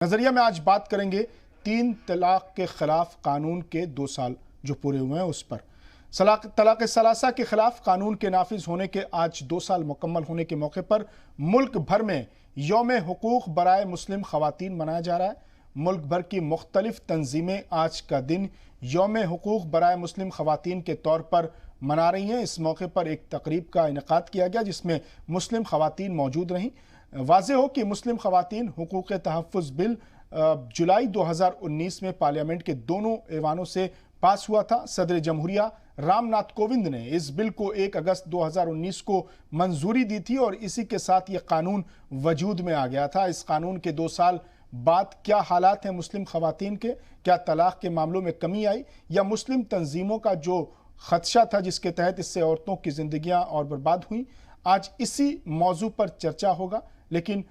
नजरिया में आज बात करेंगे 3 तलाक के खिलाफ कानून के 2 साल जो पूरे हुए हैं उस पर। तलाक सलासा के खिलाफ कानून के नाफिज होने के आज 2 साल मुकम्मल होने के मौके पर मुल्क भर में यौम हुकूक बराए मुस्लिम खवातीन मनाया जा रहा है। मुल्क भर की मुख्तलिफ तंजीमें आज का दिन यौम हुकूक बराए मुस्लिम खवातीन के तौर पर मना रही हैं। इस मौके पर एक तकरीब का इनेकाद किया गया जिसमें मुस्लिम खवातीन मौजूद रहीं। वाज़ेह हो कि मुस्लिम खवातीन हुकूक तहफ़्फ़ुज़ बिल जुलाई 2019 में पार्लियामेंट के दोनों ऐवानों से पास हुआ था। सदर जमहूरिया रामनाथ कोविंद ने इस बिल को 1 अगस्त 2019 को मंजूरी दी थी और इसी के साथ ये कानून वजूद में आ गया था। इस कानून के 2 साल बाद क्या हालात हैं मुस्लिम खवातीन के? क्या तलाक के मामलों में कमी आई या मुस्लिम तंजीमों का जो खदशा था जिसके तहत इससे औरतों की जिंदगियां और बर्बाद हुई? आज इसी मौजू पर चर्चा होगा, लेकिन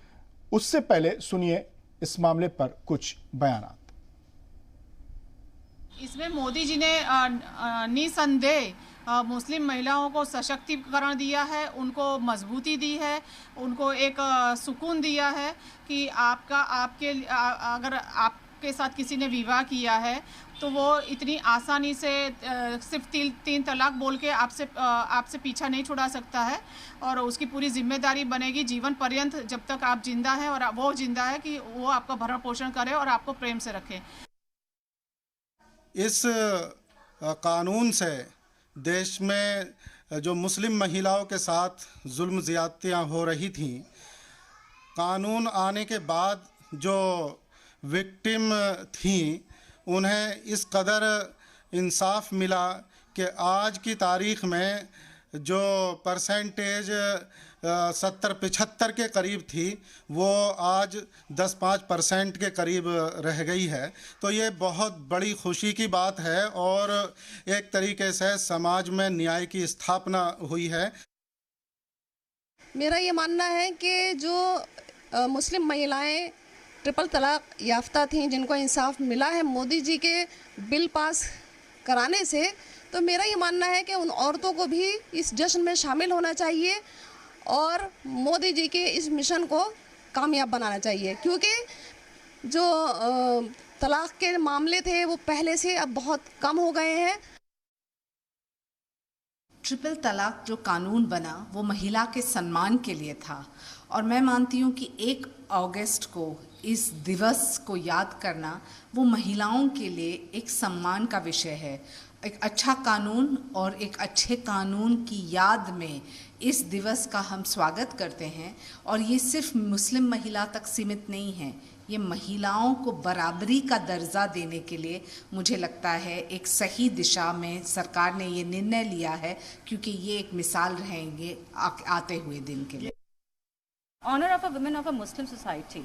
उससे पहले सुनिए इस मामले पर कुछ बयानात। इसमें मोदी जी ने निसंदेह मुस्लिम महिलाओं को सशक्तिकरण दिया है, उनको मजबूती दी है, उनको एक सुकून दिया है कि अगर आपके साथ किसी ने विवाह किया है तो वो इतनी आसानी से सिर्फ 3 तलाक बोल के आपसे पीछा नहीं छुड़ा सकता है और उसकी पूरी जिम्मेदारी बनेगी जीवन पर्यंत जब तक आप जिंदा हैं और वो जिंदा है कि वो आपका भरण पोषण करे और आपको प्रेम से रखे। इस कानून से देश में जो मुस्लिम महिलाओं के साथ जुल्म ज़्यादतियाँ हो रही थीं, कानून आने के बाद जो विक्टिम थीं उन्हें इस कदर इंसाफ मिला कि आज की तारीख़ में जो परसेंटेज 70-75 के करीब थी वो आज 10-5% के करीब रह गई है। तो ये बहुत बड़ी खुशी की बात है और एक तरीके से समाज में न्याय की स्थापना हुई है। मेरा ये मानना है कि जो मुस्लिम महिलाएं ट्रिपल तलाक याफ्ता थीं, जिनको इंसाफ मिला है मोदी जी के बिल पास कराने से, तो मेरा ये मानना है कि उन औरतों को भी इस जश्न में शामिल होना चाहिए और मोदी जी के इस मिशन को कामयाब बनाना चाहिए, क्योंकि जो तलाक के मामले थे वो पहले से अब बहुत कम हो गए हैं। ट्रिपल तलाक जो कानून बना वो महिला के सम्मान के लिए था और मैं मानती हूँ कि 1 अगस्त को इस दिवस को याद करना वो महिलाओं के लिए एक सम्मान का विषय है। एक अच्छा कानून और एक अच्छे कानून की याद में इस दिवस का हम स्वागत करते हैं और ये सिर्फ मुस्लिम महिला तक सीमित नहीं है, ये महिलाओं को बराबरी का दर्जा देने के लिए मुझे लगता है एक सही दिशा में सरकार ने ये निर्णय लिया है, क्योंकि ये एक मिसाल रहेंगे आते हुए दिन के लिए। Honor of a woman of a Muslim society,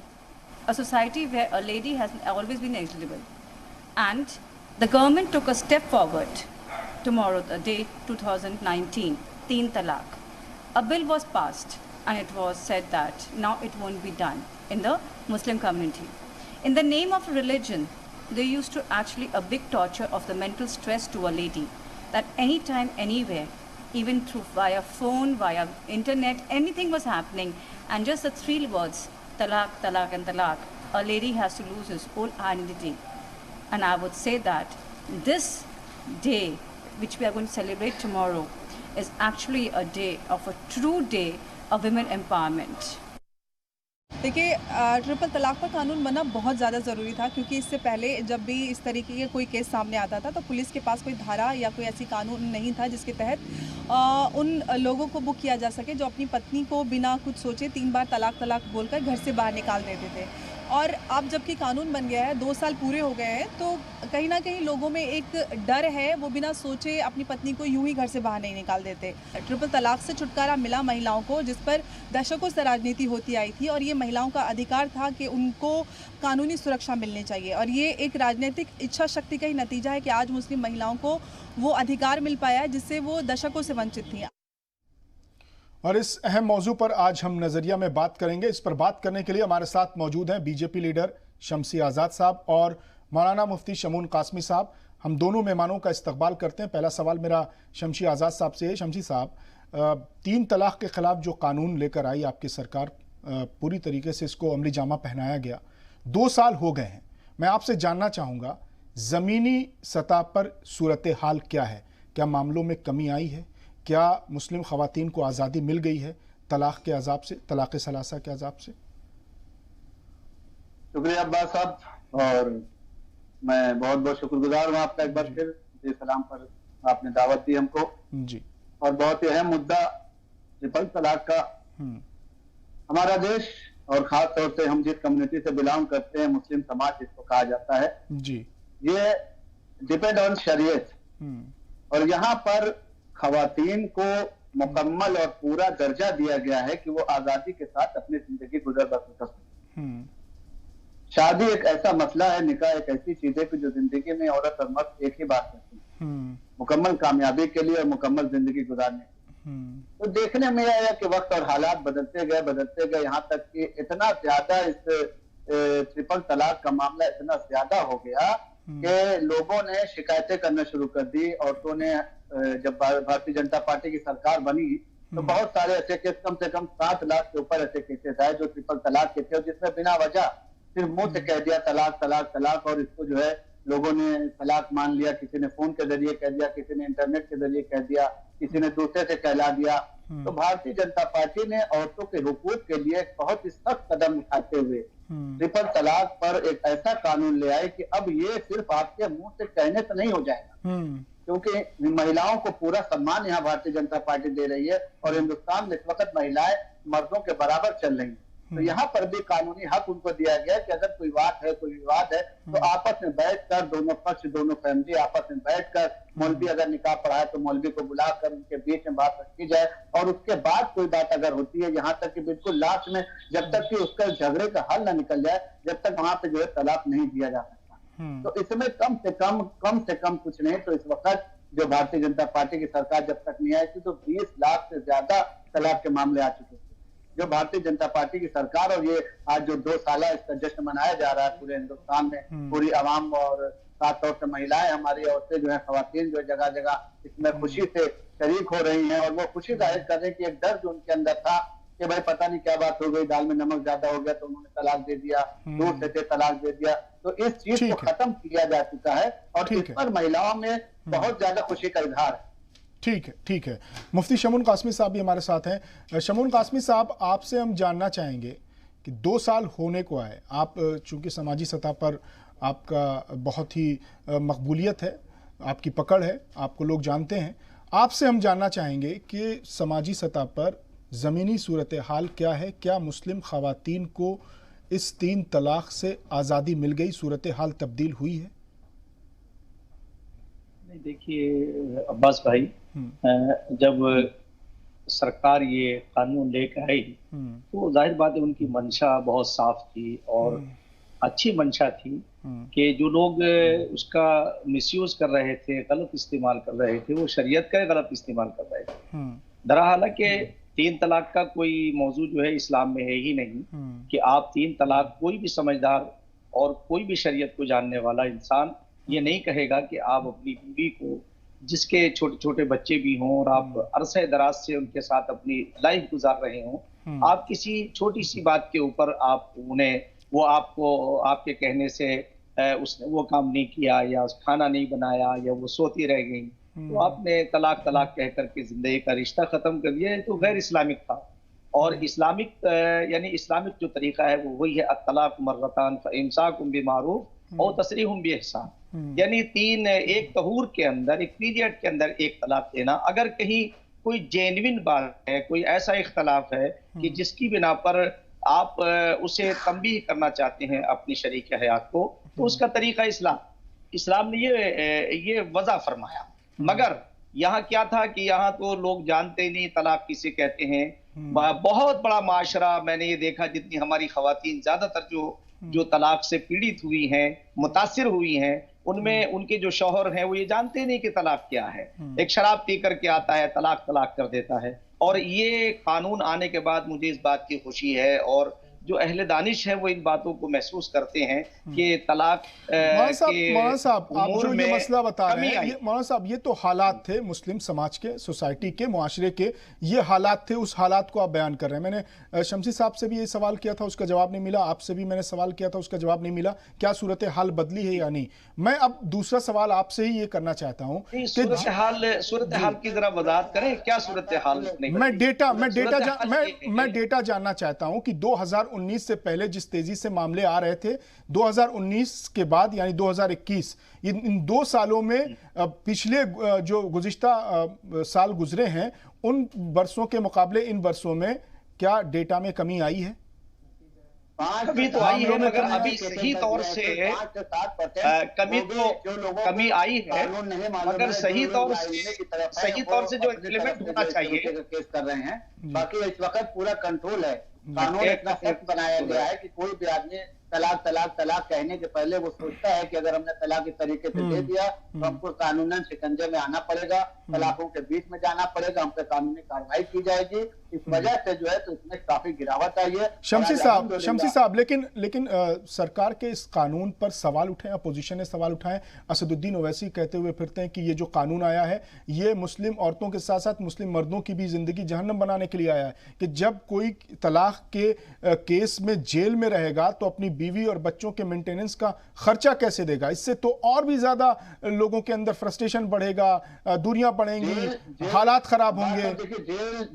a society where a lady has always been eligible, and the government took a step forward tomorrow, the day 2019, 3 talaq. A bill was passed and it was said that now it won't be done in the Muslim community. In the name of religion, they used to actually a big torture of the mental stress to a lady, that anytime, anywhere, even through via phone, via internet, anything was happening, and just the 3 words, talaq, talaq and talaq, a lady has to lose his whole identity. And I would say that this day, which we are going to celebrate tomorrow, is actually a day of a true day of women empowerment. देखिए, triple तलाक पर कानून बनना बहुत ज़्यादा ज़रूरी था, क्योंकि इससे पहले जब भी इस तरीके के कोई केस सामने आता था तो पुलिस के पास कोई धारा या कोई ऐसी कानून नहीं था जिसके तहत उन लोगों को बुक किया जा सके जो अपनी पत्नी को बिना कुछ सोचे 3 बार तलाक तलाक बोलकर घर से बाहर निकाल देते थे। और अब जबकि कानून बन गया है, 2 साल पूरे हो गए हैं, तो कहीं ना कहीं लोगों में एक डर है, वो बिना सोचे अपनी पत्नी को यूं ही घर से बाहर नहीं निकाल देते। ट्रिपल तलाक से छुटकारा मिला महिलाओं को, जिस पर दशकों से राजनीति होती आई थी और ये महिलाओं का अधिकार था कि उनको कानूनी सुरक्षा मिलनी चाहिए, और ये एक राजनीतिक इच्छा शक्ति का ही नतीजा है कि आज मुस्लिम महिलाओं को वो अधिकार मिल पाया है जिससे वो दशकों से वंचित थी। और इस अहम मौजू पर आज हम नजरिया में बात करेंगे। इस पर बात करने के लिए हमारे साथ मौजूद हैं बीजेपी लीडर शमसी आज़ाद साहब और मौलाना मुफ्ती शमून कासमी साहब। हम दोनों मेहमानों का इस्तकबाल करते हैं। पहला सवाल मेरा शमसी आज़ाद साहब से है। शमसी साहब, 3 तलाक के खिलाफ जो कानून लेकर आई आपकी सरकार, पूरी तरीके से इसको अमली जामा पहनाया गया, 2 साल हो गए हैं। मैं आपसे जानना चाहूँगा, ज़मीनी सतह पर सूरत हाल क्या है? क्या मामलों में कमी आई है? क्या मुस्लिम ख़वातीन को आज़ादी मिल गई है तलाक़ के अज़ाब से, तलाक़ सलासा के अज़ाब से? शुक्रिया अब्बास साहब, और मैं बहुत बहुत शुक्रगुजार हूँ आपका एक बार फिर सलाम पर आपने दावत दी हमको जी। और बहुत ही अहम मुद्दा ट्रिपल तलाक का। हमारा देश और खास तौर से हम जिस कम्युनिटी से बिलोंग करते हैं, मुस्लिम समाज जिसको कहा जाता है जी, ये डिपेंड ऑन शरीयत, और यहाँ पर खवातीन को मुकम्मल और पूरा दर्जा दिया गया है कि वो आजादी के साथ अपनी जिंदगी गुजर बसर कर सकते। शादी एक ऐसा मसला है, निकाह एक ऐसी चीज है कि जो जिंदगी में औरत और मर्द एक ही बात करती है, मुकम्मल कामयाबी के लिए और मुकम्मल जिंदगी गुजारने के लिए। तो देखने में आया कि वक्त और हालात बदलते गए, यहाँ तक कि इतना ज्यादा इस ट्रिपल तलाक का मामला इतना ज्यादा हो गया कि लोगों ने शिकायतें करना शुरू कर दी। औरतों ने, जब भारतीय जनता पार्टी की सरकार बनी तो बहुत सारे ऐसे केस, कम से कम 7 लाख के ऊपर ऐसे केसेस आए जो ट्रिपल तलाक के थे, और जिसमें बिना वजह सिर्फ मुंह से कह दिया तलाक तलाक तलाक, और इसको जो है लोगों ने तलाक मान लिया। किसी ने फोन के जरिए कह दिया, किसी ने इंटरनेट के जरिए कह दिया, किसी ने दूसरे से कहला दिया। तो भारतीय जनता पार्टी ने औरतों के हुकूक के लिए बहुत ही सख्त कदम उठाते हुए ट्रिपल तलाक पर एक ऐसा कानून ले आए कि अब ये सिर्फ आपके मुंह से कहने से नहीं हो जाएगा, क्योंकि महिलाओं को पूरा सम्मान यहाँ भारतीय जनता पार्टी दे रही है, और हिंदुस्तान में इस वक्त महिलाएं मर्दों के बराबर चल रही है। तो यहाँ पर भी कानूनी हक उनको दिया गया कि अगर कोई बात है, कोई विवाद है, तो आपस में बैठकर दोनों पक्ष, दोनों फैमिली आपस में बैठकर, मौलवी अगर निकाह पढ़ा है तो मौलवी को बुलाकर उनके बीच में बात रखी जाए, और उसके बाद कोई बात अगर होती है, यहाँ तक कि बिल्कुल लास्ट में जब तक कि उसका झगड़े का हल न निकल जाए, जब तक वहां पे जो है तलाक नहीं दिया जा सकता। तो इसमें कम से कम कुछ नहीं तो इस वक्त जो भारतीय जनता पार्टी की सरकार जब तक नहीं आई थी, तो 20 लाख से ज्यादा तलाक के मामले आ चुके थे। जो भारतीय जनता पार्टी की सरकार, और ये आज जो 2 साल इसका जश्न मनाया जा रहा है पूरे हिंदुस्तान में, पूरी आवाम और खास तौर से महिलाएं, हमारी औरतें जो है, खवातीन जो है, जगह जगह इसमें खुशी से शरीक हो रही हैं, और वो खुशी जाहिर कर रहे हैं कि एक डर जो उनके अंदर था कि भाई पता नहीं क्या बात हो गई, दाल में नमक ज्यादा हो गया तो उन्होंने तलाक दे दिया, दूध से तलाक दे दिया, तो इस चीज को खत्म किया जा चुका है, और इस पर महिलाओं में बहुत ज्यादा खुशी का इजहार है। ठीक है। मुफ्ती शमून कासमी साहब भी हमारे साथ हैं। शमून कासमी साहब, आपसे हम जानना चाहेंगे कि 2 साल होने को आए, आप चूंकि समाजी सतह पर आपका बहुत ही मकबूलियत है, आपकी पकड़ है, आपको लोग जानते हैं, आपसे हम जानना चाहेंगे कि समाजी सतह पर ज़मीनी सूरत हाल क्या है? क्या मुस्लिम ख़वातीन को इस 3 तलाक से आज़ादी मिल गई, सूरत हाल तब्दील हुई है? देखिए अब्बास भाई, जब सरकार ये कानून लेकर आई तो जाहिर बात है उनकी मंशा बहुत साफ थी और अच्छी मंशा थी कि जो लोग उसका मिसयूज कर रहे थे, गलत इस्तेमाल कर रहे थे, वो शरीयत का गलत इस्तेमाल कर रहे थे। दरअसल कि 3 तलाक का कोई मौजूद जो है इस्लाम में है ही नहीं कि आप 3 तलाक, कोई भी समझदार और कोई भी शरीयत को जानने वाला इंसान ये नहीं कहेगा कि आप अपनी बीवी को, जिसके छोटे छोटे बच्चे भी हों और आप अरसे दराज से उनके साथ अपनी लाइफ गुजार रहे हों, आप किसी छोटी सी बात के ऊपर आप उन्हें, वो आपको आपके कहने से उसने वो काम नहीं किया या खाना नहीं बनाया या वो सोती रह गई, तो आपने तलाक तलाक कह करके जिंदगी का रिश्ता खत्म कर दिया, तो गैर इस्लामिक था। और इस्लामिक यानी इस्लामिक जो तरीका है वो वही है, अत-तलाक मर्रतान फइम्साकुम बिमारूफ और तसरीहुम बिइहसान, यानी 3 एक तहूर के अंदर, एक पीरियड के अंदर एक तलाक देना। अगर कहीं कोई जेन्युइन बात है, कोई ऐसा इख्तलाफ है कि जिसकी बिना पर आप उसे तंबीह करना चाहते हैं अपनी शरीक हयात को, तो उसका तरीका इस्लाम ने ये वज़ा फरमाया। मगर यहाँ क्या था कि यहाँ तो लोग जानते नहीं तलाक किसे कहते हैं। बहुत बड़ा माशरा मैंने ये देखा, जितनी हमारी खवातीन ज्यादातर जो तलाक से पीड़ित हुई हैं, मुतासिर हुई हैं, उनमें उनके जो शौहर हैं वो ये जानते नहीं कि तलाक क्या है। एक शराब पी करके आता है, तलाक कर देता है। और ये कानून आने के बाद मुझे इस बात की खुशी है और जो अहले दानिश है वो इन बातों को महसूस करते हैं कि तलाक मौलाना साहब आप जो ये मसला बता रहे हैं, मौलाना साहब ये तो हालात थे मुस्लिम समाज के, सोसाइटी के, मुआशरे के, ये हालात थे, उस हालात को आप बयान कर रहे हैं। मैंने शमसी साहब से भी ये सवाल किया था, उसका जवाब नहीं मिला, आपसे भी मैंने सवाल किया था, उसका जवाब नहीं मिला, क्या सूरत हाल बदली है या नहीं। मैं अब दूसरा सवाल आपसे ही ये करना चाहता हूँ कि सूरत हाल की जरा वजाहत करें, क्या सूरत हाल? मैं डेटा जानना चाहता हूं कि 2019 से पहले जिस तेजी से मामले आ रहे थे, 2019 के बाद यानी 2021, इन 2 सालों में पिछले जो गुज़िश्ता साल गुजरे हैं उन वर्षों के मुकाबले इन वर्षों में क्या डेटा में कमी आई है? कमी तो आई है, मगर अभी सही तौर से कमी आई है, मगर सही तौर से जो इम्प्लीमेंट होना चाहिए केस कर रहे हैं। बाकी इस वक्त पूरा कंट्रोल है, कानून इतना सख्त बनाया गया है कि कोई भी आदमी तलाक तलाक तलाक कहने के पहले वो सोचता है कि अगर हमने तलाक इस तरीके से दे दिया तो हमको कानूनन शिकंजे में आना पड़ेगा, तलाकों के बीच में जाना पड़ेगा, हम पे कानूनी कार्रवाई की जाएगी। इस वजह से जो है तो इसमें काफी गिरावट आई है। शमसी साहब लेकिन सरकार के इस कानून पर सवाल उठे, अपोजिशन ने सवाल उठाए। असदुद्दीन ओवैसी कहते हुए फिरते हैं कि ये जो कानून आया है ये मुस्लिम औरतों के साथ साथ मुस्लिम मर्दों की भी जिंदगी जहन्नम बनाने के लिए आया है, कि जब कोई तलाक के केस में जेल में रहेगा तो अपनी बीवी और बच्चों के मेंटेनेंस का खर्चा कैसे देगा। इससे तो और भी ज्यादा लोगों के अंदर फ्रस्ट्रेशन बढ़ेगा, दूरियां बढ़ेंगी, हालात खराब होंगे।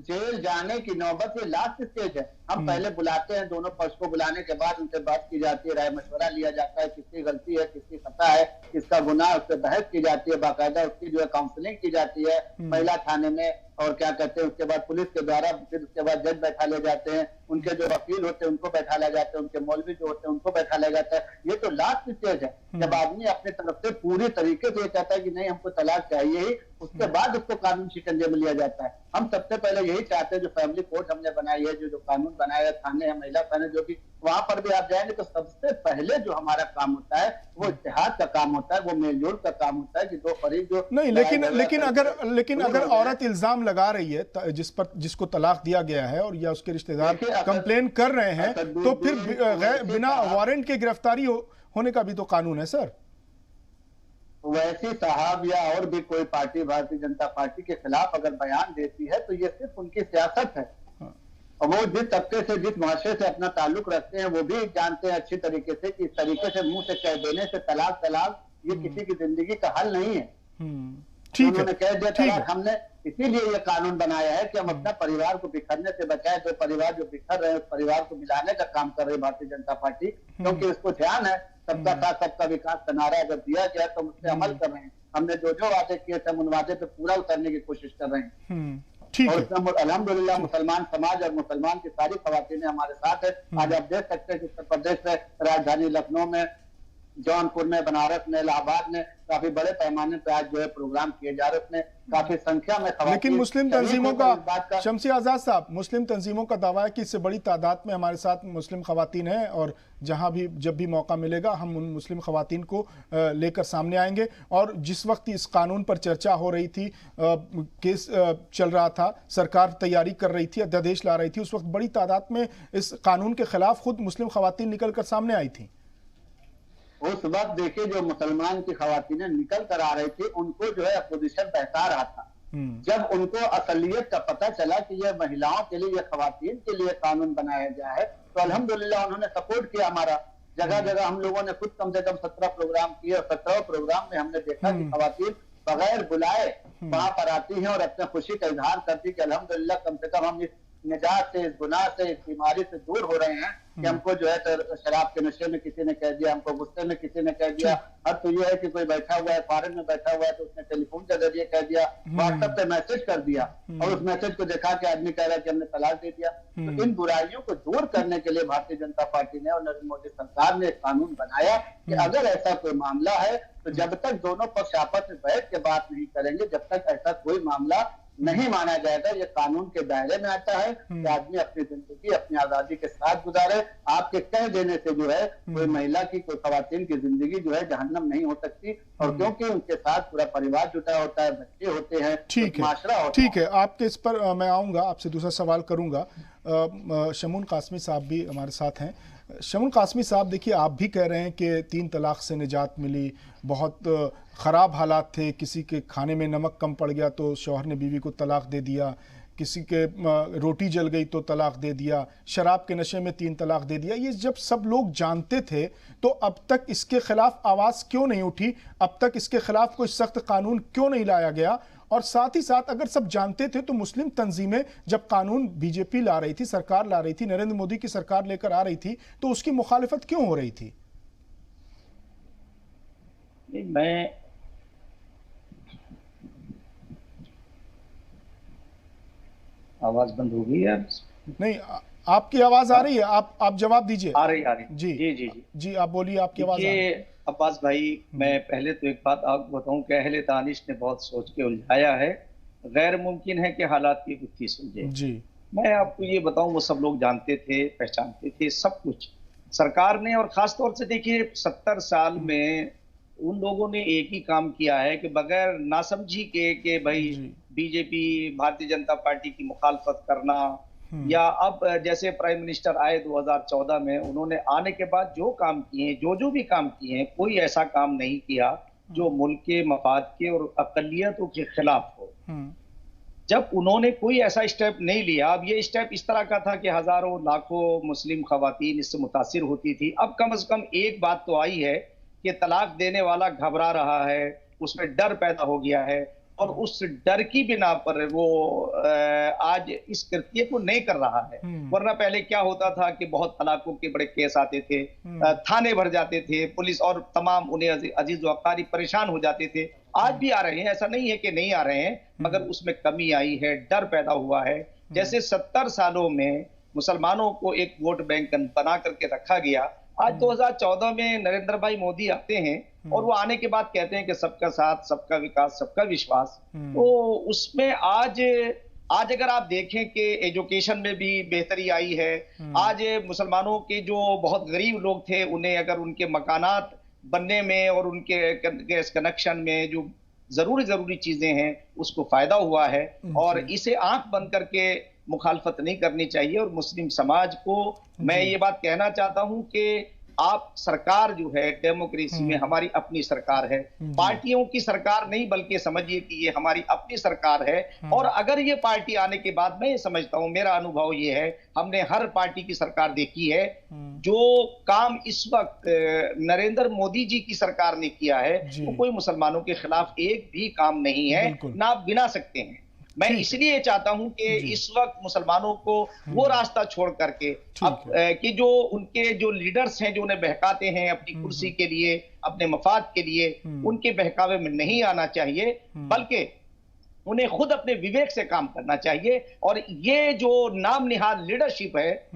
जेल जाने की नौबत ये लास्ट स्टेज है। हम पहले बुलाते हैं, दोनों पक्ष को बुलाने के बाद उनसे बात की जाती है, राय मशवरा लिया जाता है, किसकी गलती है, किसकी खता है, किसका गुनाह, उस पर बहस की जाती है, बाकायदा उसकी जो है काउंसलिंग की जाती है महिला थाने में, और क्या कहते हैं उसके बाद पुलिस के द्वारा, फिर उसके बाद जज बैठा ले जाते हैं, उनके जो वकील होते हैं उनको बैठा ले जाते हैं, उनके मौलवी जो होते हैं उनको बैठा ले जाता है। ये तो लास्ट स्टेज है, जब आदमी अपने तरफ से पूरी तरीके से ये कहता है कि नहीं हमको तलाक चाहिए ही, उसके बाद उसको कानून शिकंजे में लिया जाता है। हम सबसे पहले यही चाहते हैं, जो फैमिली कोर्ट हमने बनाई है, जो कानून बनाया है, थाने है, महिला थाने, जो भी वहां पर भी आप जाएंगे तो सबसे पहले जो हमारा काम होता है वो इत्तेहाद का काम होता है, वो मेलजोल का काम होता है कि दो फरीक जो नहीं। लेकिन अगर औरत इल्जाम लगा रही है जिसको तलाक दिया गया है और या उसके रिश्तेदार कंप्लेन कर रहे हैं, तो फिर बिना वारंट के गिरफ्तारी होने का भी तो कानून है सर। वैसी साहब या और भी कोई पार्टी भारतीय जनता पार्टी के खिलाफ अगर बयान देती है तो ये सिर्फ उनकी सियासत है, और वो जिस तबके से, जिस मुआशरे से अपना ताल्लुक रखते हैं वो भी जानते हैं अच्छी तरीके से कि इस तरीके से मुंह से कह देने से तलाक तलाक ये किसी की जिंदगी का हल नहीं है। उन्होंने कह दिया तलाक, हमने इसीलिए ये कानून बनाया है कि हम अपना परिवार को बिखरने से बचाए। तो परिवार जो बिखर रहे हैं उस परिवार को मिलाने का काम कर रही है भारतीय जनता पार्टी, क्योंकि उसको ध्यान है सबका साथ सबका विकास का नारा अगर दिया गया तो उस पर अमल कर रहे हैं। हमने जो जो वादे किए थे उन वादे पे पूरा उतरने की कोशिश कर रहे हैं। और इसमें अल्हम्दुलिल्लाह मुसलमान समाज और मुसलमान की सारी खवातीनें हमारे साथ है। आज आप देख सकते हैं कि उत्तर प्रदेश में, राजधानी लखनऊ में, जौनपुर में, बनारस में, इलाहाबाद में काफी बड़े पैमाने पर आज जो है प्रोग्राम किए जा रहे हैं, काफी संख्या में। लेकिन मुस्लिम तंजीमों का, शमसी आजाद साहब, मुस्लिम तंजीमों का दावा है कि इससे बड़ी तादाद में हमारे साथ मुस्लिम खवातीन हैं और जहां भी जब भी मौका मिलेगा हम उन मुस्लिम खवातीन को लेकर सामने आएंगे। और जिस वक्त इस कानून पर चर्चा हो रही थी, केस चल रहा था, सरकार तैयारी कर रही थी, अध्यादेश ला रही थी, उस वक्त बड़ी तादाद में इस कानून के खिलाफ खुद मुस्लिम खवातीन निकल कर सामने आई थी। उस वक्त देखिए जो मुसलमान की खवातीनें निकल कर आ रही थी उनको जो है अपोजिशन बहका रहा था। जब उनको असलियत का पता चला कि ये महिलाओं के लिए, ये खवातीन के लिए कानून बनाया गया है, तो अल्हम्दुलिल्लाह उन्होंने सपोर्ट किया हमारा। जगह जगह हम लोगों ने खुद कम से कम 17 प्रोग्राम किए और 17 प्रोग्राम में हमने देखा कि खवातीन बगैर बुलाए वहां पर आती हैं और अपने खुशी का इजहार करती कि अल्हम्दुलिल्लाह कम से कम हम इस निजात से, इस गुनाह से, इस बीमारी से दूर हो रहे हैं कि हमको जो है शराब के नशे में किसी ने कह दिया, हमको गुस्से में किसी ने कह दिया। अब तो ये है कि कोई बैठा हुआ है, फॉरेन में बैठा हुआ है तो उसने टेलीफोन के जरिए कह दिया, व्हाट्सएप पे मैसेज कर दिया और उस मैसेज को देखा कि आदमी कह रहा है कि हमने तलाक दे दिया। तो इन बुराइयों को दूर करने के लिए भारतीय जनता पार्टी ने और नरेंद्र मोदी सरकार ने एक कानून बनाया कि अगर ऐसा कोई मामला है तो जब तक दोनों पक्ष आपस में बैठ के बात नहीं करेंगे, जब तक ऐसा कोई मामला नहीं माना जाएगा। ये कानून के दायरे में आता है कि आदमी अपनी जिंदगी अपनी आजादी के साथ गुजारे। आपके कह देने से जो है कोई महिला की, कोई खवातीन की जिंदगी जो है जहन्नम नहीं हो सकती। और क्योंकि उनके साथ पूरा परिवार जुटा होता है, बच्चे होते हैं, ठीक है, ठीक है। आपके इस पर मैं आऊंगा, आपसे दूसरा सवाल करूंगा। शमून कासमी साहब भी हमारे साथ हैं। शमून कासमी साहब, देखिए आप भी कह रहे हैं कि 3 तलाक से निजात मिली, बहुत ख़राब हालात थे, किसी के खाने में नमक कम पड़ गया तो शौहर ने बीवी को तलाक दे दिया, किसी के रोटी जल गई तो तलाक दे दिया, शराब के नशे में 3 तलाक दे दिया। ये जब सब लोग जानते थे तो अब तक इसके खिलाफ आवाज़ क्यों नहीं उठी? अब तक इसके खिलाफ कोई सख्त कानून क्यों नहीं लाया गया? और साथ ही साथ अगर सब जानते थे तो मुस्लिम तंजीमें जब कानून बीजेपी ला रही थी, सरकार ला रही थी, नरेंद्र मोदी की सरकार लेकर आ रही थी, तो उसकी मुखालिफत क्यों हो रही थी? मैं आवाज बंद हो गई यार? नहीं, आपकी आवाज आ रही है, आप जवाब दीजिए। आ रही जी जी जी जी जी, आप बोलिए, आपकी आवाज आ रही है। अब्बास भाई, मैं पहले तो एक बात आपको बताऊं कि अहले दानिश ने बहुत सोच के उलझाया है। गैर मुमकिन है कि हालात की गुत्थी सुलझे जी। मैं आपको ये बताऊं, वो सब लोग जानते थे, पहचानते थे सब कुछ। सरकार ने, और खासतौर से देखिए 70 साल में उन लोगों ने एक ही काम किया है कि बगैर नासमझी के भाई बीजेपी, भारतीय जनता पार्टी की मुखालफत करना, या अब जैसे प्राइम मिनिस्टर आए 2014 में, उन्होंने आने के बाद जो काम किए, जो भी काम किए हैं, कोई ऐसा काम नहीं किया जो मुल्क के मफाद के और अक़लियतों के खिलाफ हो। जब उन्होंने कोई ऐसा स्टेप नहीं लिया, अब ये स्टेप इस तरह का था कि हजारों लाखों मुस्लिम खवातीन इससे मुतासिर होती थी। अब कम से कम एक बात तो आई है कि तलाक देने वाला घबरा रहा है, उसमें डर पैदा हो गया है, और उस डर की बिना पर वो आज इस कृत्य को नहीं कर रहा है। वरना पहले क्या होता था कि बहुत तलाकों के बड़े केस आते थे, थाने भर जाते थे, पुलिस और तमाम उन्हें अजीज व अकारीब परेशान हो जाते थे। आज भी आ रहे हैं, ऐसा नहीं है कि नहीं आ रहे हैं, मगर उसमें कमी आई है, डर पैदा हुआ है। जैसे 70 सालों में मुसलमानों को एक वोट बैंक बना करके रखा गया, आज 2014 में नरेंद्र भाई मोदी आते हैं और वो आने के बाद कहते हैं कि सबका साथ, सबका विकास, सबका विश्वास। तो उसमें आज अगर आप देखें कि एजुकेशन में भी बेहतरी आई है। आज मुसलमानों के जो बहुत गरीब लोग थे, उन्हें अगर उनके मकानात बनने में और उनके गैस कनेक्शन में जो जरूरी चीजें हैं, उसको फायदा हुआ है। और इसे आंख बंद करके मुखालफत नहीं करनी चाहिए। और मुस्लिम समाज को मैं ये बात कहना चाहता हूं कि आप सरकार जो है, डेमोक्रेसी में हमारी अपनी सरकार है, पार्टियों की सरकार नहीं, बल्कि समझिए कि ये हमारी अपनी सरकार है। और अगर ये पार्टी आने के बाद, मैं ये समझता हूं, मेरा अनुभव ये है, हमने हर पार्टी की सरकार देखी है, जो काम इस वक्त नरेंद्र मोदी जी की सरकार ने किया है, वो कोई मुसलमानों के खिलाफ एक भी काम नहीं है, ना आप गिना सकते हैं। मैं इसलिए चाहता हूं कि इस वक्त मुसलमानों को वो रास्ता छोड़ करके अब कि जो उनके जो लीडर्स हैं, जो उन्हें बहकाते हैं अपनी कुर्सी के लिए, अपने मफाद के लिए, उनके बहकावे में नहीं आना चाहिए, बल्कि उन्हें खुद अपने विवेक से काम करना चाहिए। और ये जो नाम निहाद लीडरशिप है,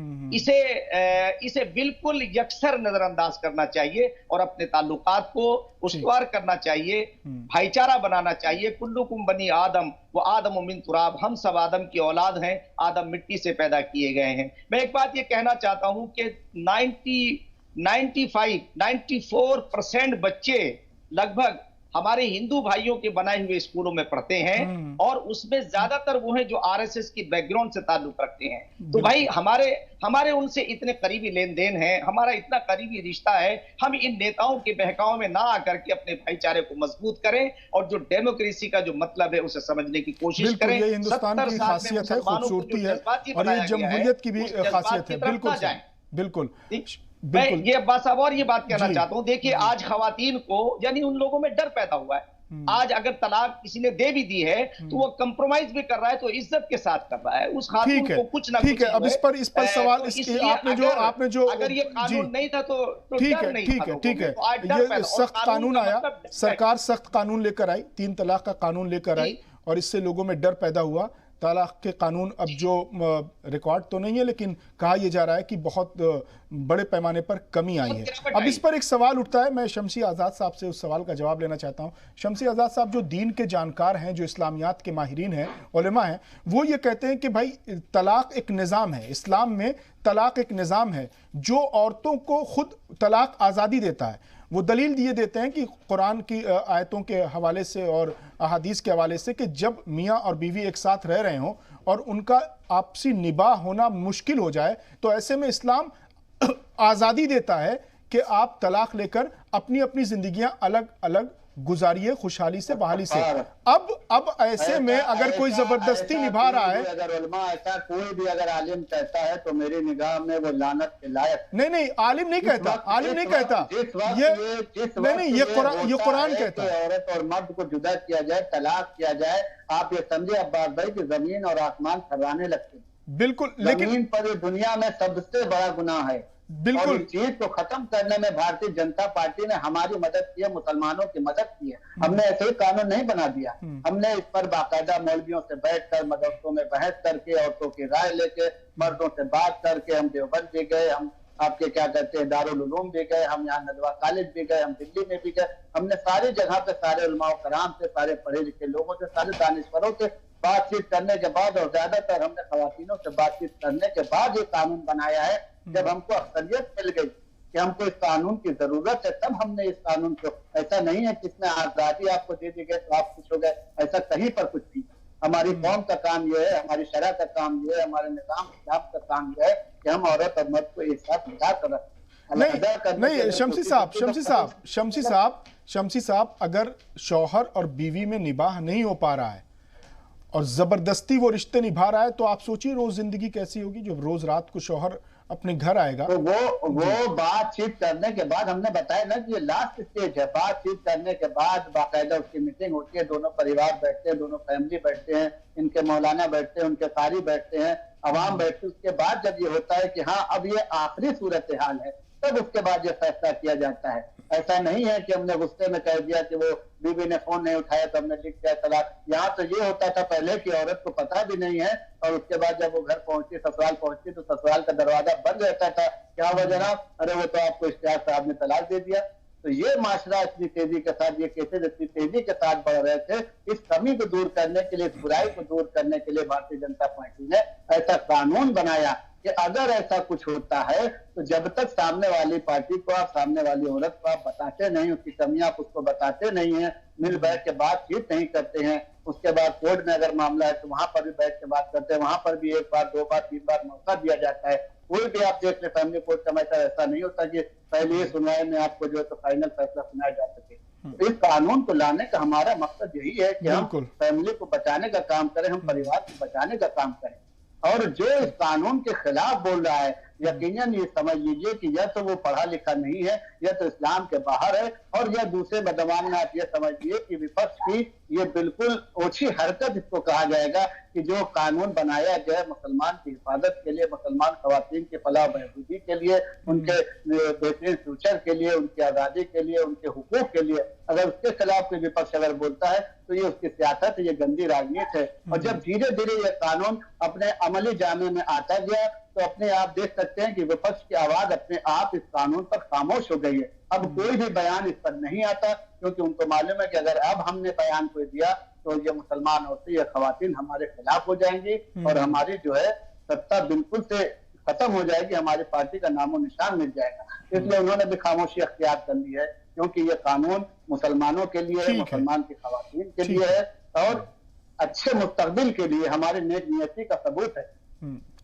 इसे बिल्कुल यकसर नजरअंदाज करना चाहिए और अपने ताल्लुकात को उसवार करना चाहिए, भाईचारा बनाना चाहिए। कुल्लुकुम बनी आदम वो आदम मिन तुराब, हम सब आदम की औलाद हैं, आदम मिट्टी से पैदा किए गए हैं। मैं एक बात ये कहना चाहता हूं कि 94% बच्चे लगभग हमारे हिंदू भाइयों के बनाए हुए स्कूलों में पढ़ते हैं, और उसमें ज्यादातर वो हैं जो आरएसएस की बैकग्राउंड से ताल्लुक रखते हैं। तो भाई हमारे उनसे इतने करीबी लेन देन है, हमारा इतना करीबी रिश्ता है, हम इन नेताओं के बहकाव में ना आकर के अपने भाईचारे को मजबूत करें और जो डेमोक्रेसी का जो मतलब है उसे समझने की कोशिश करें। ये हिंदुस्तान की खासियत है, खूबसूरती है, और ये जमहूरियत की भी खासियत है। बिल्कुल। मैं ये अब्बास साहब और ये बात कहना चाहता हूं, देखिए आज खवातीन को, यानी उन लोगों में डर पैदा हुआ है। आज अगर तलाक किसी ने दे भी दी है तो वो कंप्रोमाइज भी कर रहा है, तो इज्जत के साथ कर रहा है, उस खातून को कुछ ना ठीक है। अब इस पर सवाल, आपने जो अगर ये कानून नहीं था तो ठीक है, ये सख्त कानून आया, सरकार सख्त कानून लेकर आई, 3 तलाक का कानून लेकर आई, और इससे लोगों में डर पैदा हुआ। तलाक के कानून अब जो रिकॉर्ड तो नहीं है, लेकिन कहा यह जा रहा है कि बहुत बड़े पैमाने पर कमी आई है। अब इस पर एक सवाल उठता है, मैं शमसी आज़ाद साहब से उस सवाल का जवाब लेना चाहता हूं। शमसी आज़ाद साहब जो दीन के जानकार हैं, जो इस्लामियात के माहिरीन हैं, उलेमा हैं, वो ये कहते हैं कि भाई तलाक एक निज़ाम है, इस्लाम में तलाक एक निज़ाम है जो औरतों को खुद तलाक आज़ादी देता है। वो दलील दिए देते हैं कि कुरान की आयतों के हवाले से और अहादीस के हवाले से कि जब मियाँ और बीवी एक साथ रह रहे हों और उनका आपसी निबाह होना मुश्किल हो जाए तो ऐसे में इस्लाम आज़ादी देता है कि आप तलाक लेकर अपनी अपनी जिंदगियां अलग अलग गुजारिए, खुशहाली से, बहाली से। अब ऐसे में अगर कोई जबरदस्ती निभा रहा है, अगर उलमा ऐसा कोई भी अगर आलिम कहता है तो मेरी निगाह में वो लानत के लायक। नहीं, आलिम नहीं कहता, आलिम नहीं कहता, ये कुरान कहता है। औरत और मर्द को जुदा किया जाए, तलाक किया जाए, आप ये समझे अब्बास भाई कि जमीन और आसमान थर्राने लगते हैं। बिल्कुल, लेकिन जमीन पर ये दुनिया में सबसे बड़ा गुनाह है। बिल्कुल, इस चीज को खत्म करने में भारतीय जनता पार्टी ने हमारी मदद की है, मुसलमानों की मदद की है। हमने ऐसे ही कानून नहीं बना दिया, हमने इस पर बाकायदा मौलवियों से बैठकर, मदरसों में बहस करके, औरतों की राय लेके, मर्दों से बात करके, हम देवबंद भी गए, हम आपके क्या कहते हैं दारुल उलूम भी गए, हम यहाँ नदवा कॉलेज भी गए, हम दिल्ली में भी गए। हमने सारी जगह पे सारे उलमाओ कराम से, सारे पढ़े लिखे लोगों से, सारे दानिश्वरों से बातचीत करने के बाद, और ज्यादातर हमने खवातीनों से बातचीत करने के बाद ये कानून बनाया है। जब हमको अक्सरियत मिल गई कि हमको इस कानून की जरूरत है, तब हमने इस कानून को, ऐसा नहीं है कि इसमें आजादी आपको दे दी गई तो आप खुश हो गए, ऐसा कहीं पर कुछ नहीं। हमारी कौम का काम यह है, हमारी शरह का काम यह है, हमारे निजाम इस्लाम का काम यह है कि हम औरत और मर्द को एक साथ मिला कर रखें। नहीं, शमसी साहब, अगर शौहर और बीवी में निबाह नहीं हो पा रहा है और जबरदस्ती वो रिश्ते निभा रहा है, तो आप सोचिए रोज जिंदगी कैसी होगी जब रोज रात को शौहर अपने घर आएगा। तो वो बातचीत करने के बाद हमने बताया ना कि ये लास्ट स्टेज है। बातचीत करने के बाद बाकायदा उसकी मीटिंग होती है, दोनों परिवार बैठते हैं, दोनों फैमिली बैठते हैं, इनके मौलाना बैठते हैं, उनके कारी बैठते हैं, अवाम बैठते हैं। उसके बाद जब ये होता है कि हाँ अब ये आखिरी सूरत हाल है, तब उसके बाद ये फैसला किया जाता है। ऐसा नहीं है कि हमने गुस्से में कह दिया कि वो बीवी ने फोन नहीं उठाया तो हमने लिख दिया तलाक। यहाँ तो ये होता था पहले कि औरत को पता भी नहीं है, और उसके बाद जब वो घर पहुंची, ससुराल पहुंची, तो ससुराल का दरवाजा बंद रहता था। क्या हुआ जनाब? अरे वो तो आपको इश्तियाक साहब ने तलाक दे दिया। तो ये माशरा इतनी तेजी के साथ, ये केसेज इतनी तेजी के साथ बढ़ रहे थे। इस कमी को दूर करने के लिए, इस बुराई को दूर करने के लिए भारतीय जनता पार्टी ने ऐसा कानून बनाया कि अगर ऐसा कुछ होता है तो जब तक सामने वाली पार्टी को, आप सामने वाली औरत को आप बताते नहीं, उसकी कमियां आप उसको बताते नहीं है, मिल बैठ के बातचीत नहीं करते हैं, उसके बाद कोर्ट में अगर मामला है तो वहां पर भी बैठ के बात करते हैं, वहां पर भी एक बार, दो बार, तीन बार मौका दिया जाता है। कोई भी आप देख ले फैमिली कोर्ट का मैटर ऐसा नहीं होता कि पहले ही सुनवाई में आपको जो है तो फाइनल फैसला सुनाया जा सके। तो इस कानून को लाने का हमारा मकसद यही है कि हम फैमिली को बचाने का काम करें, हम परिवार को बचाने का काम करें। और जो इस कानून के खिलाफ बोल रहा है, यकीनन ये समझ लीजिए कि या तो वो पढ़ा लिखा नहीं है, या तो इस्लाम के बाहर है, और या दूसरे बदमान में आप ये समझिए कि विपक्ष की ये बिल्कुल ओछी हरकत इसको कहा जाएगा कि जो कानून बनाया गया मुसलमान की हिफाजत के लिए, मुसलमान खवातीन की फलाह बहबूदी के लिए, उनके बेहतरीन फ्यूचर के लिए, उनकी आज़ादी के लिए, उनके हुकूक के लिए, अगर उसके खिलाफ कोई विपक्ष अगर बोलता है तो ये उसकी सियासत है, ये गंदी राजनीति है। और जब धीरे धीरे ये कानून अपने अमली जामे में आता गया तो अपने आप देख सकते हैं कि विपक्ष की आवाज अपने आप इस कानून पर खामोश हो गई है। अब कोई भी बयान इस पर नहीं आता, क्योंकि उनको मालूम है कि अगर अब हमने बयान कोई दिया तो ये मुसलमान औरतें या खवातीन हमारे खिलाफ हो जाएंगी और हमारी जो है सत्ता बिल्कुल से खत्म हो जाएगी, हमारी पार्टी का नामो निशान मिल जाएगा। इसलिए उन्होंने भी खामोशी अख्तियार कर ली है, क्योंकि ये कानून मुसलमानों के लिए है, मुसलमान की खवातीन के लिए है, और अच्छे मुस्तकबिल के लिए, हमारे नेक नियति का सबूत है।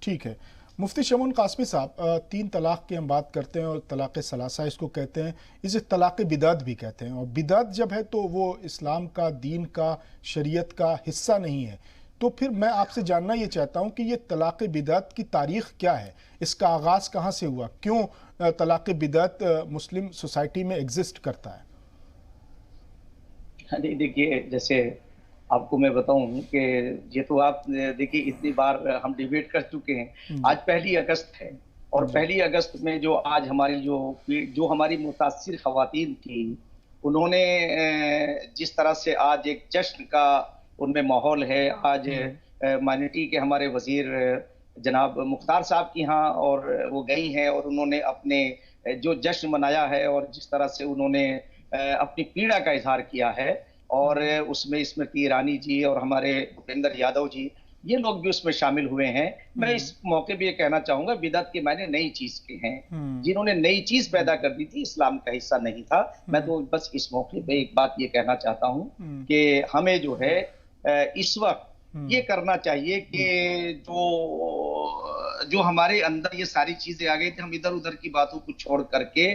ठीक है। मुफ्ती शमून कासमी साहब, 3 तलाक की हम बात करते हैं और तलाक़ सलासा इसको कहते हैं, इसे तलाक़ बिदात भी कहते हैं। और बिदात जब है तो वो इस्लाम का, दीन का, शरीयत का हिस्सा नहीं है। तो फिर मैं आपसे जानना ये चाहता हूँ कि ये तलाक़ बिदात की तारीख़ क्या है, इसका आगाज़ कहाँ से हुआ, क्यों तलाक़ बिदात मुस्लिम सोसाइटी में एग्जिस्ट करता है? नहीं, देखिए, जैसे आपको मैं बताऊं कि ये तो आप देखिए इतनी बार हम डिबेट कर चुके हैं। आज 1 अगस्त है, और 1 अगस्त में जो आज हमारी जो हमारी मुतासिर खवातीन थी, उन्होंने जिस तरह से आज एक जश्न का उनमें माहौल है, आज माइनॉरिटी के हमारे वजीर जनाब मुख्तार साहब की यहाँ और वो गई हैं और उन्होंने अपने जो जश्न मनाया है और जिस तरह से उन्होंने अपनी पीड़ा का इजहार किया है और उसमें स्मृति ईरानी जी और हमारे भूपेंद्र यादव जी ये लोग भी उसमें शामिल हुए हैं। मैं इस मौके पे ये कहना चाहूंगा बिदअत के मायने नई चीज के हैं, जिन्होंने नई चीज पैदा कर दी थी, इस्लाम का हिस्सा नहीं था। मैं तो बस इस मौके पे एक बात ये कहना चाहता हूँ कि हमें जो है इस वक्त ये करना चाहिए कि जो हमारे अंदर ये सारी चीजें आ गई थी, हम इधर उधर की बातों को छोड़ करके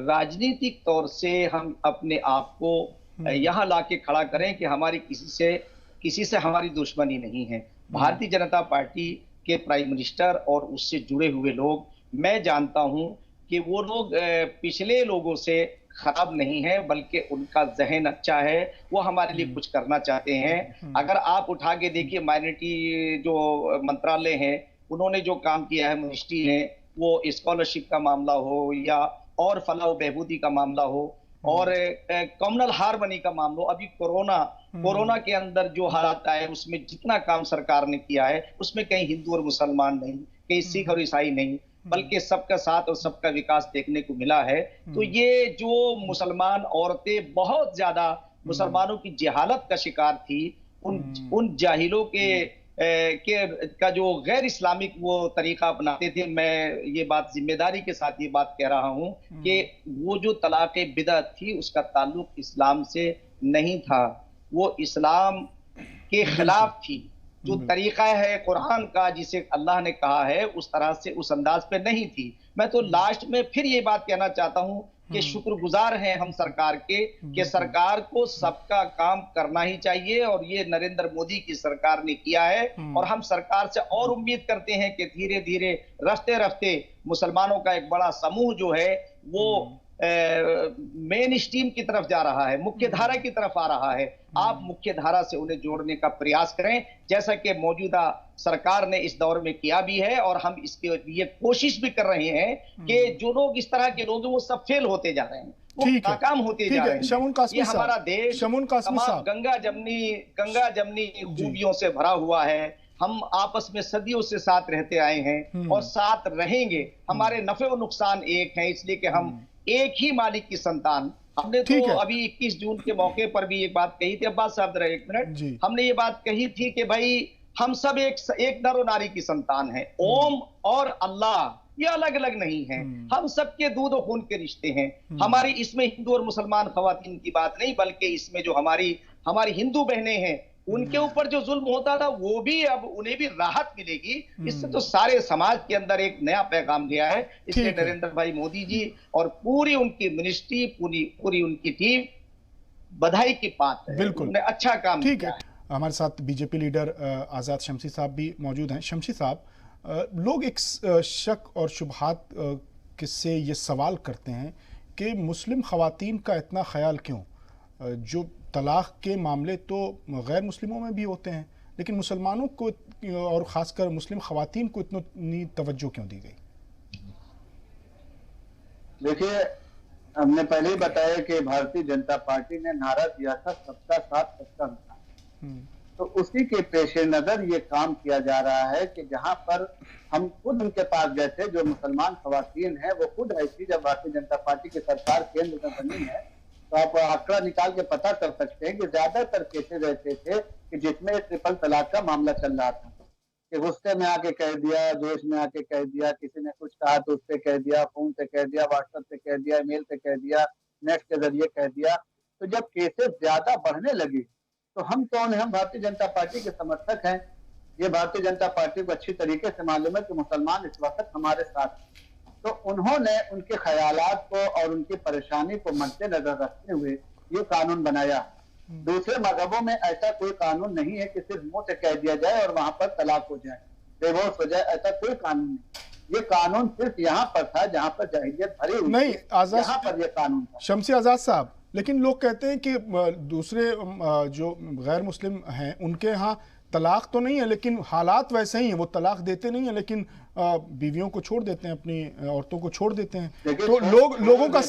राजनीतिक तौर से हम अपने आप को यहाँ लाके खड़ा करें कि हमारी किसी से हमारी दुश्मनी नहीं है। भारतीय जनता पार्टी के प्राइम मिनिस्टर और उससे जुड़े हुए लोग, मैं जानता हूं कि वो लोग पिछले लोगों से खराब नहीं है, बल्कि उनका जहन अच्छा है, वो हमारे लिए कुछ करना चाहते हैं। अगर आप उठा के देखिए माइनॉरिटी जो मंत्रालय है, उन्होंने जो काम किया है, मिनिस्ट्री है, वो स्कॉलरशिप का मामला हो या और फलाह बहबूदी का मामला हो और कम्युनल हार्मनी का मामला हो, अभी कोरोना के अंदर जो हालात आए उसमें जितना काम सरकार ने किया है उसमें कहीं हिंदू और मुसलमान नहीं, कहीं सिख और ईसाई नहीं, बल्कि सबका साथ और सबका विकास देखने को मिला है। तो ये जो मुसलमान औरतें बहुत ज्यादा मुसलमानों की जहालत का शिकार थी, उन जाहिलों का जो गैर इस्लामिक वो तरीका अपनाते थे, मैं ये बात जिम्मेदारी के साथ ये बात कह रहा हूं कि वो जो तलाक बिदअत थी उसका ताल्लुक इस्लाम से नहीं था, वो इस्लाम के खिलाफ थी। जो तरीका है कुरान का जिसे अल्लाह ने कहा है उस तरह से उस अंदाज पे नहीं थी। मैं तो लास्ट में फिर ये बात कहना चाहता हूं कि शुक्रगुजार हैं हम सरकार के कि सरकार को सबका काम करना ही चाहिए और ये नरेंद्र मोदी की सरकार ने किया है और हम सरकार से और उम्मीद करते हैं कि धीरे धीरे रफ्ते रफ्ते मुसलमानों का एक बड़ा समूह जो है वो मेन स्ट्रीम की तरफ जा रहा है, मुख्य धारा की तरफ आ रहा है। आप मुख्य धारा से उन्हें जोड़ने का प्रयास करें, जैसा कि मौजूदा सरकार ने इस दौर में किया भी है और हम इसके लिए कोशिश भी कर रहे हैं कि जो लोग इस तरह के लोग हैं वो सब फेल होते जा रहे हैं, वो नाकाम होते जा रहे हैं। ये हमारा देश गंगा जमनी खूबियों से भरा हुआ है। हम आपस में सदियों से साथ रहते आए हैं और साथ रहेंगे। हमारे नफे और नुकसान एक है, इसलिए कि हम एक ही मालिक की संतान। हमने तो अभी 21 जून के मौके पर भी एक बात कही थी, अब्बास साहब जरा एक मिनट, हमने ये बात कही थी कि भाई हम सब एक नर और नारी की संतान है। ओम और अल्लाह ये अलग अलग नहीं है, हम सबके दूध और खून के रिश्ते हैं। हमारी इसमें हिंदू और मुसलमान खवातीन की बात नहीं, बल्कि इसमें जो हमारी हिंदू बहनें हैं उनके ऊपर जो जुल्म होता था वो भी अब उन्हें भी राहत मिलेगी। इससे तो सारे समाज के अंदर एक नया पैगाम गया है। इसलिए नरेंद्र भाई मोदी जी और पूरी उनकी मिनिस्ट्री, पूरी उनकी टीम बधाई की पात्र है। बिल्कुल, उन्होंने अच्छा काम किया है। हमारे साथ बीजेपी लीडर आजाद शमसी साहब भी मौजूद हैं। शमसी साहब, लोग एक शक और शुबहात से ये सवाल करते हैं कि मुस्लिम खवातीन का इतना ख्याल क्यों? जो तलाक के मामले तो गैर मुस्लिमों में भी होते हैं, लेकिन मुसलमानों को और ख़ासकर मुस्लिम ख़वातीन को इतनी तवज्जो क्यों दी गई? देखिए, हमने पहले ही बताया कि भारतीय जनता पार्टी ने नारा दिया था सबका साथ सबका विकास, तो उसी के पेश नज़र ये काम किया जा रहा है कि जहां पर हम खुद उनके पास गए थे, जो मुसलमान ख़वातीन हैं वो खुद आई थी जब भारतीय जनता पार्टी की सरकार केंद्र में बनी है, तो आप आंकड़ा निकाल के पता कर सकते हैं कि ज्यादातर केसेस ऐसे थे कि जिसमें ट्रिपल तलाक का मामला चल रहा था कि गुस्से में आके कह दिया, जोश में आके कह दिया, किसी ने कुछ कहा तो उस पे कह दिया, फोन से कह दिया, व्हाट्सएप से कह दिया, ईमेल से कह दिया, नेट के जरिए कह दिया। तो जब केसेस ज्यादा बढ़ने लगी तो हम कौन है? हम भारतीय जनता पार्टी के समर्थक हैं। ये भारतीय जनता पार्टी को अच्छी तरीके से मालूम है कि मुसलमान इस वक्त हमारे साथ, तो उन्होंने उनके ख्यालात को और उनकी परेशानी को मद्देनजर रखते हुए ये कानून बनाया। दूसरे मजहबों में ऐसा कोई कानून नहीं है कि सिर्फ मुंह से कह दिया जाए और वहां पर तलाक हो जाए, डिवोर्स हो जाए, ऐसा कोई कानून नहीं। ये कानून सिर्फ यहाँ पर था जहाँ पर जाहिलियत भरी हुई नहीं, यहाँ पर ये कानून था। शमसी आजाद साहब, लेकिन लोग कहते हैं कि दूसरे जो गैर मुस्लिम हैं उनके यहाँ तलाक तो नहीं है, लेकिन हालात वैसे ही हैं, वो तलाक देते नहीं है लेकिन बीवियों को छोड़ देते हैं, अपनी औरतों को छोड़ देते हैं। तो लोगों का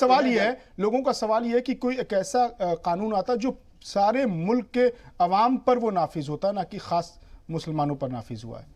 सवाल ये है कि कोई एक ऐसा कानून आता जो सारे मुल्क के अवाम पर वो नाफिज होता, ना कि खास मुसलमानों पर नाफिज हुआ है?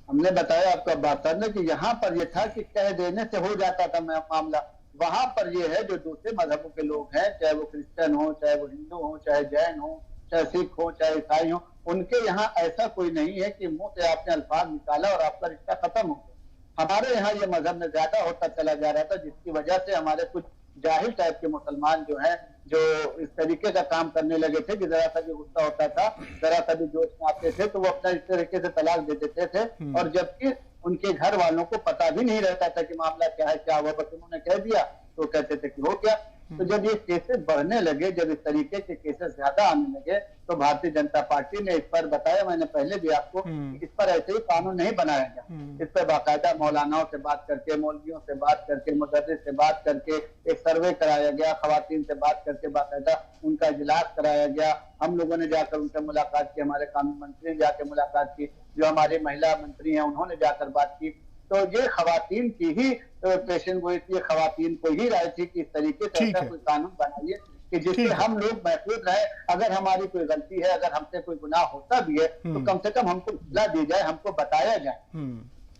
हमने बताया आपको अब्बास साहब ने कि यहाँ पर यह था कि कह देने से हो जाता था मामला। वहां पर यह है जो दूसरे मजहबों के लोग हैं, चाहे वो क्रिश्चियन हो, चाहे वो हिंदू हो, चाहे जैन हो, चाहे सिख हो, चाहे ईसाई हो, उनके यहाँ ऐसा कोई नहीं है कि मुंह से आपने अल्फाज निकाला और आपका रिश्ता खत्म हो गया। हमारे यहाँ ये मजहब में ज्यादा होता चला जा रहा था, जिसकी वजह से हमारे कुछ जाहिल टाइप के मुसलमान जो हैं, जो इस तरीके का काम करने लगे थे कि जरा सा भी गुस्सा होता था, जरा सा भी जोश में आते थे तो वो अपना इस तरीके से तलाक दे देते थे, और जबकि उनके घर वालों को पता भी नहीं रहता था कि मामला क्या है, क्या हुआ, बस उन्होंने कह दिया तो कहते थे कि हो गया। तो जब ये केसेस बढ़ने लगे, जब इस तरीके के केसेस ज्यादा आने लगे, तो भारतीय जनता पार्टी ने इस पर बताया, मैंने पहले भी आपको, इस पर ऐसे ही कानून नहीं बनाया गया। इस पर बाकायदा मौलानाओं से बात करके, मौलवियों से बात करके, मुदर्रिस से बात करके एक सर्वे कराया गया, खवातीन से बात करके बाकायदा उनका इजलास कराया गया। हम लोगों ने जाकर उनसे मुलाकात की, हमारे कानून मंत्री ने जाकर मुलाकात की, जो हमारी महिला मंत्री हैं उन्होंने जाकर बात की। तो ये खवातीन की ही पेशन गोई थी, खवातीन को ही राय थी कि इस तरीके से ऐसा कोई कानून बनाइए कि जिससे हम लोग महफूज रहे। अगर हमारी कोई गलती है, अगर हमसे कोई गुनाह होता भी है, तो कम से कम हमको इत्तला दी जाए, हमको बताया जाए।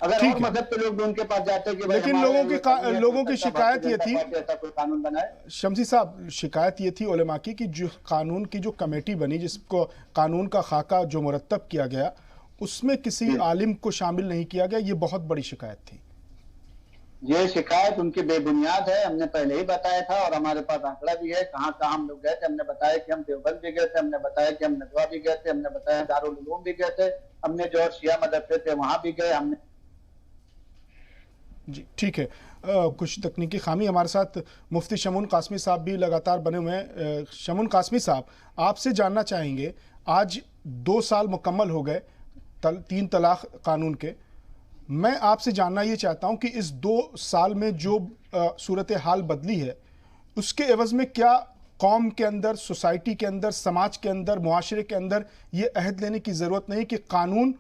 अगर और मजहब के लोग भी उनके पास जाते कि लेकिन लोगों की शिकायत ये थी, ऐसा कोई कानून बनाए। शमसी साहब, शिकायत ये थी उलेमा की कि जो कानून की जो कमेटी बनी, जिसको कानून का खाका जो मुरत्तब किया गया, उसमें किसी आलिम को शामिल नहीं किया गया। ये बहुत बड़ी शिकायत थी। ये शिकायत उनकी बेबुनियाद है, हमने पहले ही बताया था, और हमारे पास आंकड़ा भी है कहाँ कहाँ हम लोग गए थे। हमने बताया कि हम देवबंद भी गए थे, हमने बताया कि हम नदवा भी गए थे, हमने बताया दारुल उलूम भी गए थे, हमने जो और शिया मदरसे थे वहां भी गए हमने। जी ठीक है। कुछ तकनीकी खामी, हमारे साथ मुफ्ती शमून कासमी साहब भी लगातार बने हुए हैं। शमून कासमी साहब, आपसे जानना चाहेंगे, आज 2 साल मुकम्मल हो गए 3 तलाक कानून के। मैं आपसे जानना ये चाहता हूं कि इस 2 साल में जो सूरत हाल बदली है, उसके एवज में क्या कौम के अंदर, सोसाइटी के अंदर, समाज के अंदर, मुआशरे के अंदर ये अहद लेने की ज़रूरत नहीं कि कानून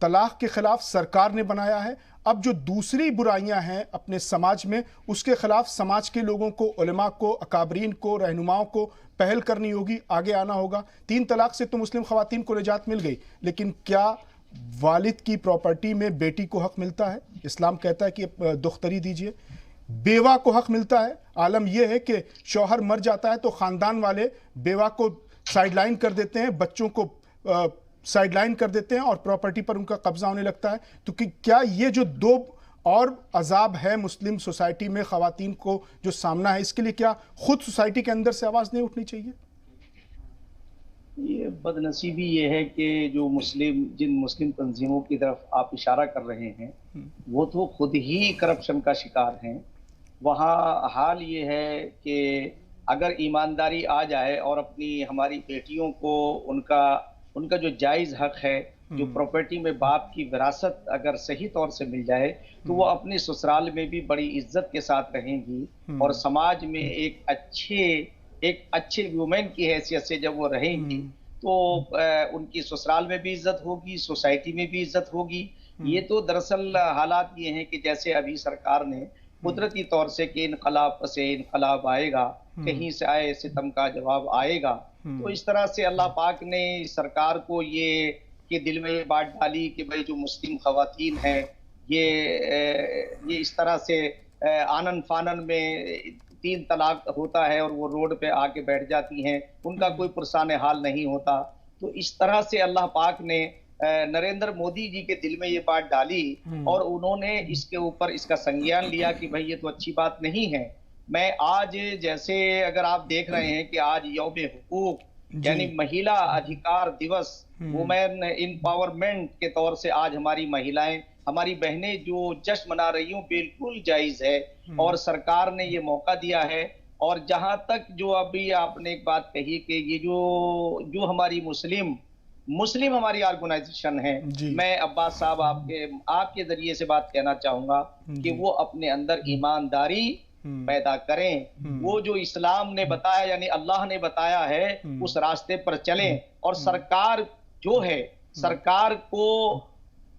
तलाक के ख़िलाफ़ सरकार ने बनाया है, अब जो दूसरी बुराइयां हैं अपने समाज में, उसके ख़िलाफ़ समाज के लोगों को, उलमा को, अकाबरीन को, रहनुमाओं को पहल करनी होगी, आगे आना होगा। 3 तलाक से तो मुस्लिम ख़वातीन को निजात मिल गई, लेकिन क्या वालिद की प्रॉपर्टी में बेटी को हक मिलता है? इस्लाम कहता है कि दुख्तरी दीजिए। बेवा को हक मिलता है? आलम यह है कि शौहर मर जाता है तो ख़ानदान वाले बेवा को साइडलाइन कर देते हैं, बच्चों को साइडलाइन कर देते हैं और प्रॉपर्टी पर उनका कब्जा होने लगता है। तो क्या ये जो 2 और अजाब है मुस्लिम सोसाइटी में ख़वातीन को जो सामना है, इसके लिए क्या खुद सोसाइटी के अंदर से आवाज़ नहीं उठनी चाहिए? ये बदनसीबी ये है कि जिन मुस्लिम तंजीमों की तरफ आप इशारा कर रहे हैं, वो तो खुद ही करप्शन का शिकार हैं। वहाँ हाल ये है कि अगर ईमानदारी आ जाए और हमारी बेटियों को उनका जो जायज़ हक है, जो प्रॉपर्टी में बाप की विरासत अगर सही तौर से मिल जाए, तो वो अपने ससुराल में भी बड़ी इज्जत के साथ रहेंगी और समाज में एक अच्छे वुमेन की हैसियत से जब वो रहेंगी तो उनकी ससुराल में भी इज्जत होगी, सोसाइटी में भी इज्जत होगी। ये तो दरअसल हालात ये हैं कि जैसे अभी सरकार ने कुदरती तौर से कि इनकलाब से इनकलाब आएगा, कहीं से आए सितम का जवाब आएगा, तो इस तरह से अल्लाह पाक ने सरकार को ये कि दिल में ये बात डाली कि भाई जो मुस्लिम खवातीन हैं ये इस तरह से आनन फानन में 3 तलाक होता है और वो रोड पे आके बैठ जाती हैं, उनका कोई पुरसान हाल नहीं होता। तो इस तरह से अल्लाह पाक ने नरेंद्र मोदी जी के दिल में ये बात डाली और उन्होंने इसके ऊपर इसका संज्ञान लिया कि भाई ये तो अच्छी बात नहीं है। मैं आज जैसे अगर आप देख रहे हैं कि आज यौम हुकूक यानी महिला अधिकार दिवस, वुमेन एम्पावरमेंट के तौर से आज हमारी महिलाएं, हमारी बहनें जो जश्न मना रही हूँ, बिल्कुल जायज है और सरकार ने ये मौका दिया है। और जहां तक जो अभी आपने एक बात कही कि ये जो हमारी मुस्लिम हमारी ऑर्गेनाइजेशन है, मैं अब्बास साहब आपके जरिए से बात कहना चाहूंगा कि वो अपने अंदर ईमानदारी पैदा करें, वो जो इस्लाम ने बताया यानी अल्लाह ने बताया है उस रास्ते पर चलें और सरकार जो है, सरकार को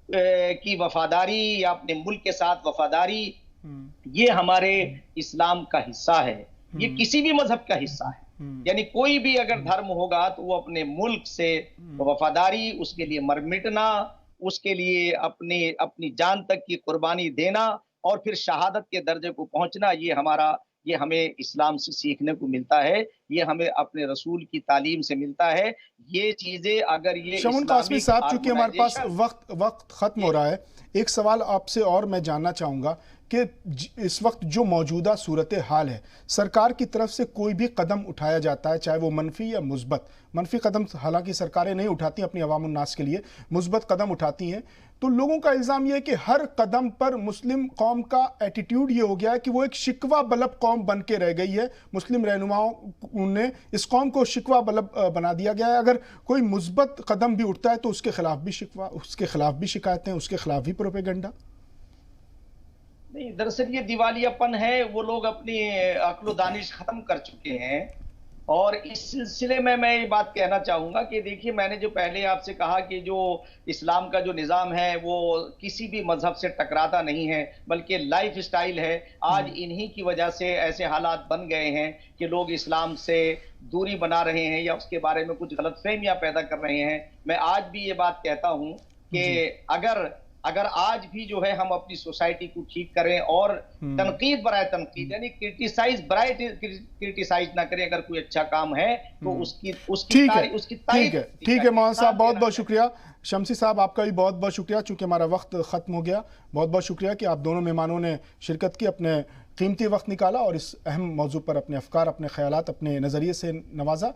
की वफादारी या अपने मुल्क के साथ वफादारी, ये हमारे इस्लाम का हिस्सा है। ये किसी भी मजहब का हिस्सा है। यानी कोई भी अगर धर्म होगा तो वो अपने मुल्क से वफादारी, उसके लिए मर मिटना, उसके लिए अपनी जान तक की कुर्बानी देना और फिर शहादत के दर्जे को पहुंचना, ये हमें इस्लाम से सीखने को मिलता है, ये हमें अपने रसूल की तालीम से मिलता है। ये चीजें अगर ये शमून कासमी साहब, चूंकि हमारे पास वक्त खत्म हो रहा है, एक सवाल आपसे और मैं जानना चाहूंगा कि इस वक्त जो मौजूदा सूरत हाल है, सरकार की तरफ से कोई भी कदम उठाया जाता है, चाहे वो मनफी या मुस्बत, मनफी कदम हालांकि सरकारें नहीं उठाती अपनी अवाम उन्नास के लिए, मुस्बत कदम उठाती हैं, तो लोगों का इल्ज़ाम यह है कि हर कदम पर मुस्लिम कौम का एटीट्यूड ये हो गया है कि वो एक शिकवा बलब कौम बन के रह गई है। मुस्लिम रहनुमाओं ने इस कौम को शिकवा बलब बना दिया गया है। अगर कोई मुस्बत कदम भी उठता है तो उसके खिलाफ भी शिकवा, उसके खिलाफ भी शिकायतें, उसके खिलाफ भी प्रोपेगेंडा। नहीं, दरअसल ये दिवालियापन है, वो लोग अपनी अक्ल दानिश खत्म कर चुके हैं। और इस सिलसिले में मैं ये बात कहना चाहूंगा कि देखिए, मैंने जो पहले आपसे कहा कि जो इस्लाम का जो निज़ाम है वो किसी भी मजहब से टकराता नहीं है, बल्कि लाइफ स्टाइल है। आज इन्हीं की वजह से ऐसे हालात बन गए हैं कि लोग इस्लाम से दूरी बना रहे हैं या उसके बारे में कुछ गलतफहमियां पैदा कर रहे हैं। मैं आज भी ये बात कहता हूं कि अगर आज भी जो है हम अपनी सोसाइटी को ठीक करें और तनकीद बराए तनकीद, यानी क्रिटिसाइज बराए क्रिटिसाइज ना करें, अगर कोई अच्छा काम है तो उसकी ठीक है मोहन साहब, बहुत बहुत शुक्रिया। शमसी साहब, आपका भी बहुत बहुत शुक्रिया। चूंकि हमारा वक्त खत्म हो गया, बहुत बहुत शुक्रिया कि आप दोनों मेहमानों ने शिरकत की, अपने कीमती वक्त निकाला और इस अहम मौजू पर अपने अफकार, अपने ख्यालात, अपने नज़रिए से नवाजा।